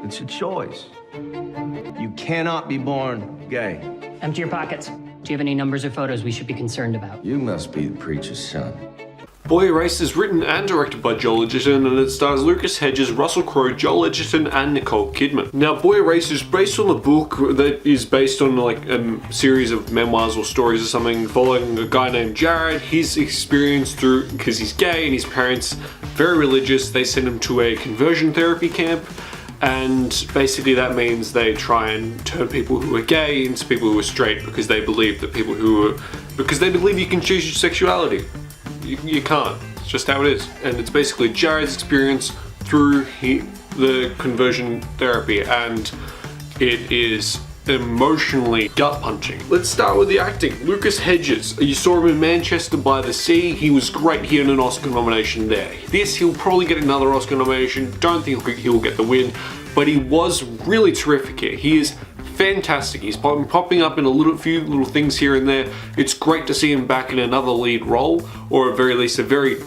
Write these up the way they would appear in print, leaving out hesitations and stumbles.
It's a choice. You cannot be born gay. Empty your pockets. Do you have any numbers or photos we should be concerned about? You must be the preacher's son. Boy Erased is written and directed by Joel Edgerton, and it stars Lucas Hedges, Russell Crowe, Joel Edgerton, and Nicole Kidman. Now, Boy Erased is based on a book that is based on like a series of memoirs or stories or something following a guy named Jared. His experience through, because he's gay and his parents very religious, they send him to a conversion therapy camp. And basically that means they try and turn people who are gay into people who are straight because they believe that because they believe you can choose your sexuality. You can't. It's just how it is. And it's basically Jared's experience through the conversion therapy, and it is emotionally gut-punching. Let's start with the acting. Lucas Hedges. You saw him in Manchester by the Sea. He was great. He earned an Oscar nomination there. This, he'll probably get another Oscar nomination. Don't think he'll get the win, but he was really terrific here. He is fantastic. He's popping up in a few little things here and there. It's great to see him back in another lead role, or at very least a very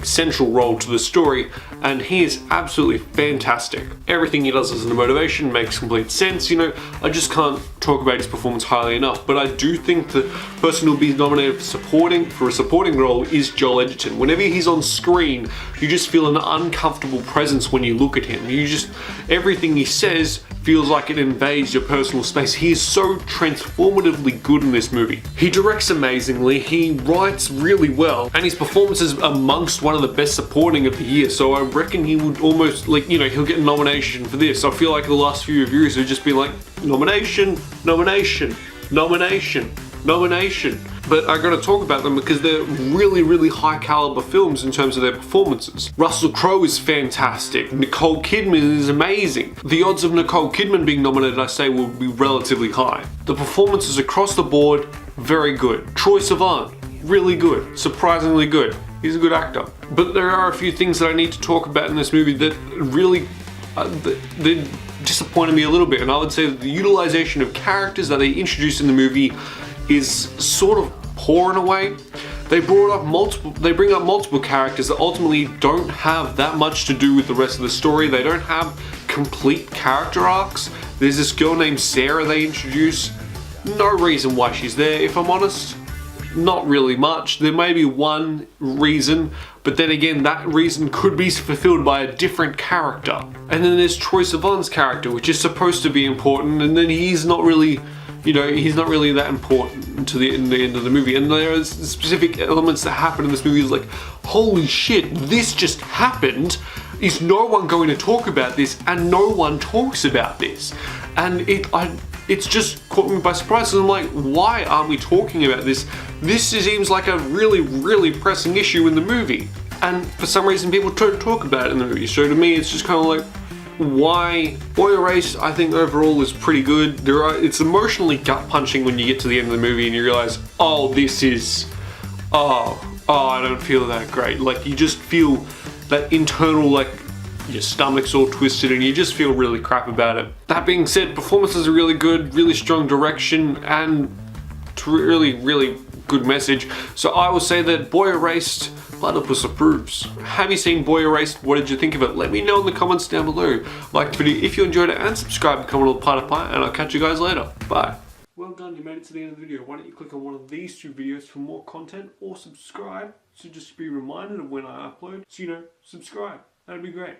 central role to the story, and he is absolutely fantastic. Everything he does as a motivation makes complete sense. You know, I just can't talk about his performance highly enough, but I do think the person who'll be nominated for a supporting role is Joel Edgerton. Whenever he's on screen, you just feel an uncomfortable presence when you look at him. Everything he says feels like it invades your personal space. He is so transformatively good in this movie. He directs amazingly, he writes really well, and his performance is amongst one of the best supporting of the year, so I reckon he would almost, he'll get a nomination for this. I feel like the last few reviews have just been like, nomination, nomination, nomination, nomination. But I gotta talk about them because they're really, really high caliber films in terms of their performances. Russell Crowe is fantastic. Nicole Kidman is amazing. The odds of Nicole Kidman being nominated, I say, will be relatively high. The performances across the board, very good. Troye Sivan, really good. Surprisingly good. He's a good actor. But there are a few things that I need to talk about in this movie that really they disappointed me a little bit, and I would say that the utilization of characters that they introduced in the movie is sort of poor in a way. They bring up multiple characters that ultimately don't have that much to do with the rest of the story. They don't have complete character arcs. There's this girl named Sarah they introduce. No reason why she's there, if I'm honest. Not really much. There may be one reason, but then again, that reason could be fulfilled by a different character. And then there's Troye Sivan's character, which is supposed to be important, and then he's not really, he's not really that important to the end of the movie. And there are specific elements that happen in this movie. It's like, holy shit, this just happened. Is no one going to talk about this? And no one talks about this. And it's just caught me by surprise. And I'm like, why aren't we talking about this? This seems like a really, really pressing issue in the movie. And for some reason, people don't talk about it in the movie. So to me, it's just kind of like, why? Boy Erased, I think overall is pretty good. It's emotionally gut-punching when you get to the end of the movie and you realize, oh, this is, I don't feel that great. Like, you just feel that internal, your stomach's all twisted and you just feel really crap about it. That being said, performances are really good, really strong direction, and really, really good message. So I will say that Boy Erased, Platypus approves. Have you seen Boy Erased? What did you think of it? Let me know in the comments down below. Like the video if you enjoyed it, and subscribe to become a little part of Pie, and I'll catch you guys later. Bye. Well done, you made it to the end of the video. Why don't you click on one of these two videos for more content, or subscribe, so just be reminded of when I upload. So subscribe. That'd be great.